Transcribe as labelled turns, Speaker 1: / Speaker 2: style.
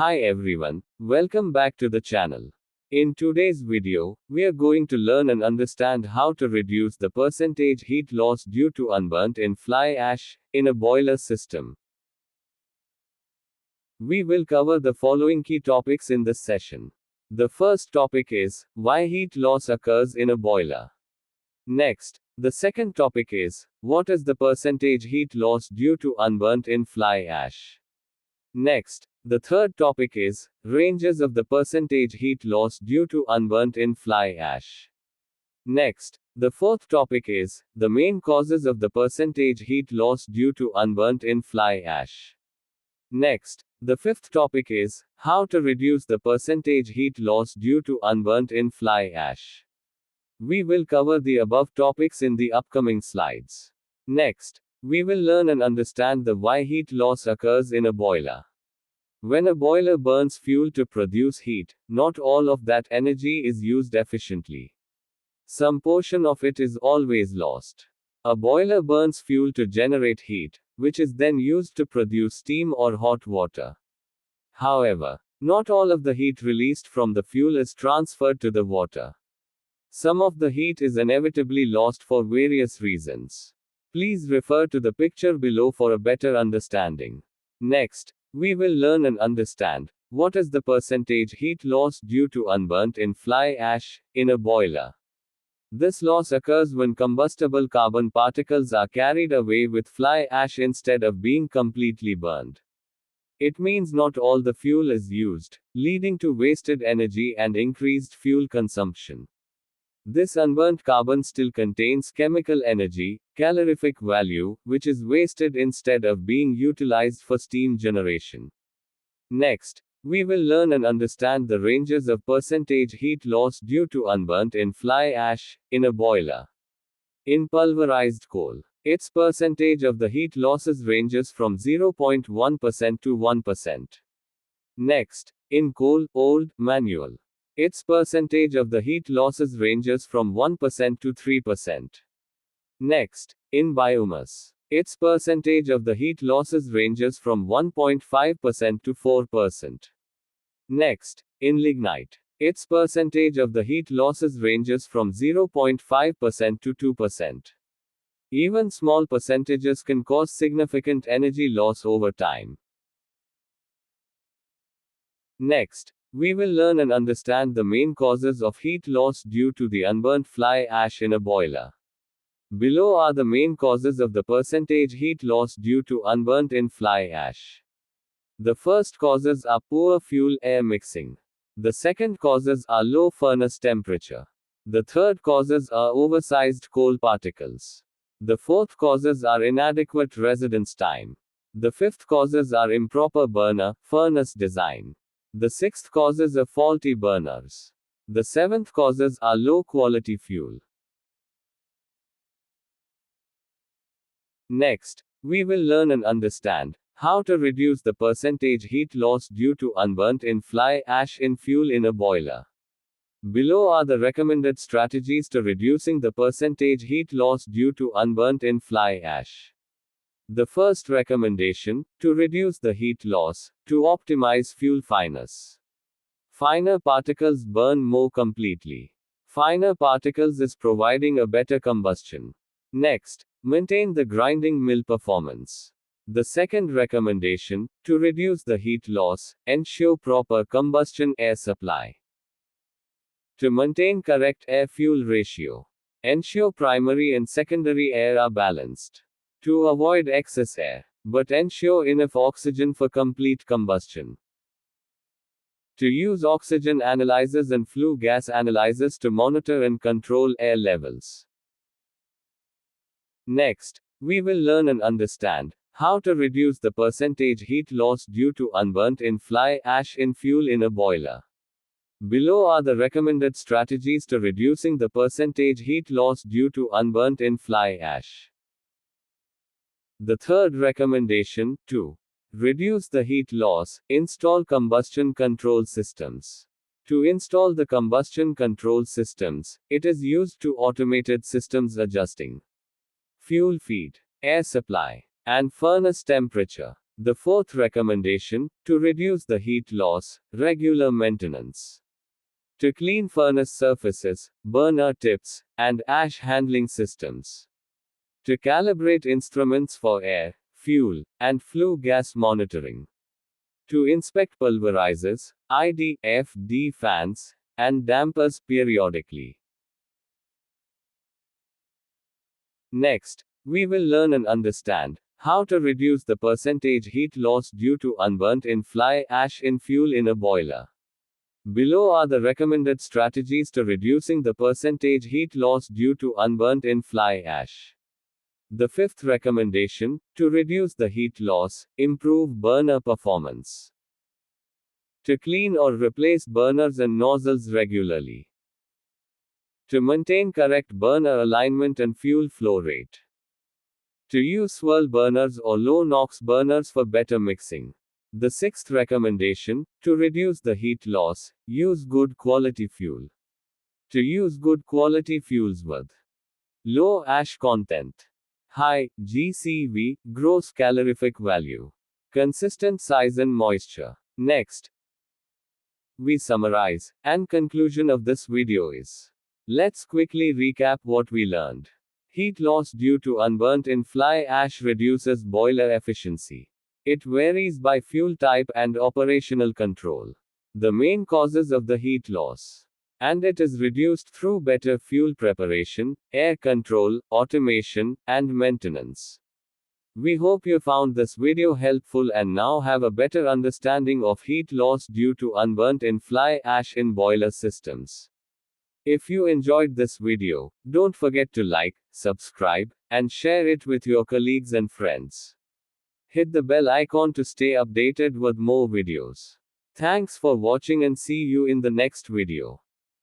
Speaker 1: Hi everyone, welcome back to the channel. In today's video, we are going to learn and understand how to reduce the percentage heat loss due to unburnt in fly ash in a boiler system. We will cover the following key topics in this session. The first topic is why heat loss occurs in a boiler. Next, the second topic is what is the percentage heat loss due to unburnt in fly ash. Next, the third topic is ranges of the percentage heat loss due to unburnt in fly ash. Next, the fourth topic is the main causes of the percentage heat loss due to unburnt in fly ash. Next, the fifth topic is how to reduce the percentage heat loss due to unburnt in fly ash. We will cover the above topics in the upcoming slides. Next, we will learn and understand the why heat loss occurs in a boiler. When a boiler burns fuel to produce heat, not all of that energy is used efficiently. Some portion of it is always lost. A boiler burns fuel to generate heat, which is then used to produce steam or hot water. However, not all of the heat released from the fuel is transferred to the water. Some of the heat is inevitably lost for various reasons. Please refer to the picture below for a better understanding. Next, we will learn and understand what is the percentage heat loss due to unburnt in fly ash in a boiler. This loss occurs when combustible carbon particles are carried away with fly ash instead of being completely burned. It means not all the fuel is used, leading to wasted energy and increased fuel consumption. This unburnt carbon still contains chemical energy, calorific value, which is wasted instead of being utilized for steam generation. Next, we will learn and understand the ranges of percentage heat loss due to unburnt in fly ash in a boiler. In pulverized coal, its percentage of the heat losses ranges from 0.1% to 1%. Next, in coal, old, manual, its percentage of the heat losses ranges from 1% to 3%. Next, in biomass, its percentage of the heat losses ranges from 1.5% to 4%. Next, in lignite, its percentage of the heat losses ranges from 0.5% to 2%. Even small percentages can cause significant energy loss over time. Next, we will learn and understand the main causes of heat loss due to the unburnt fly ash in a boiler. Below are the main causes of the percentage heat loss due to unburnt in fly ash. The first causes are poor fuel-air mixing. The second causes are low furnace temperature. The third causes are oversized coal particles. The fourth causes are inadequate residence time. The fifth causes are improper burner, furnace design. The sixth causes are faulty burners. The seventh causes are low quality fuel. Next, we will learn and understand how to reduce the percentage heat loss due to unburnt in fly ash in fuel in a boiler. Below are the recommended strategies to reducing the percentage heat loss due to unburnt in fly ash. The first recommendation, to reduce the heat loss, to optimize fuel fineness. Finer particles burn more completely. Finer particles is providing a better combustion. Next, maintain the grinding mill performance. The second recommendation, to reduce the heat loss, ensure proper combustion air supply. To maintain correct air-fuel ratio, ensure primary and secondary air are balanced. To avoid excess air, but ensure enough oxygen for complete combustion. To use oxygen analyzers and flue gas analyzers to monitor and control air levels. Next, we will learn and understand how to reduce the percentage heat loss due to unburnt in fly ash in fuel in a boiler. Below are the recommended strategies to reducing the percentage heat loss due to unburnt in fly ash. The third recommendation, to reduce the heat loss, install combustion control systems. To install the combustion control systems, it is used to automated systems adjusting fuel feed, air supply, and furnace temperature. The fourth recommendation, to reduce the heat loss, regular maintenance. To clean furnace surfaces, burner tips, and ash handling systems. To calibrate instruments for air, fuel, and flue gas monitoring. To inspect pulverizers, IDFD fans, and dampers periodically. Next, we will learn and understand how to reduce the percentage heat loss due to unburnt in fly ash in fuel in a boiler. Below are the recommended strategies to reducing the percentage heat loss due to unburnt in fly ash. The fifth recommendation, to reduce the heat loss, improve burner performance. To clean or replace burners and nozzles regularly. To maintain correct burner alignment and fuel flow rate. To use swirl burners or low NOx burners for better mixing. The sixth recommendation, to reduce the heat loss, use good quality fuel. To use good quality fuels with low ash content, high GCV, gross calorific value, consistent size and moisture. Next, we summarize and conclusion of this video is. Let's quickly recap what we learned. Heat loss due to unburnt in fly ash reduces boiler efficiency. It varies by fuel type and operational control. The main causes of the heat loss. And it is reduced through better fuel preparation, air control, automation, and maintenance. We hope you found this video helpful and now have a better understanding of heat loss due to unburnt in fly ash in boiler systems. If you enjoyed this video, don't forget to like, subscribe, and share it with your colleagues and friends. Hit the bell icon to stay updated with more videos. Thanks for watching and see you in the next video.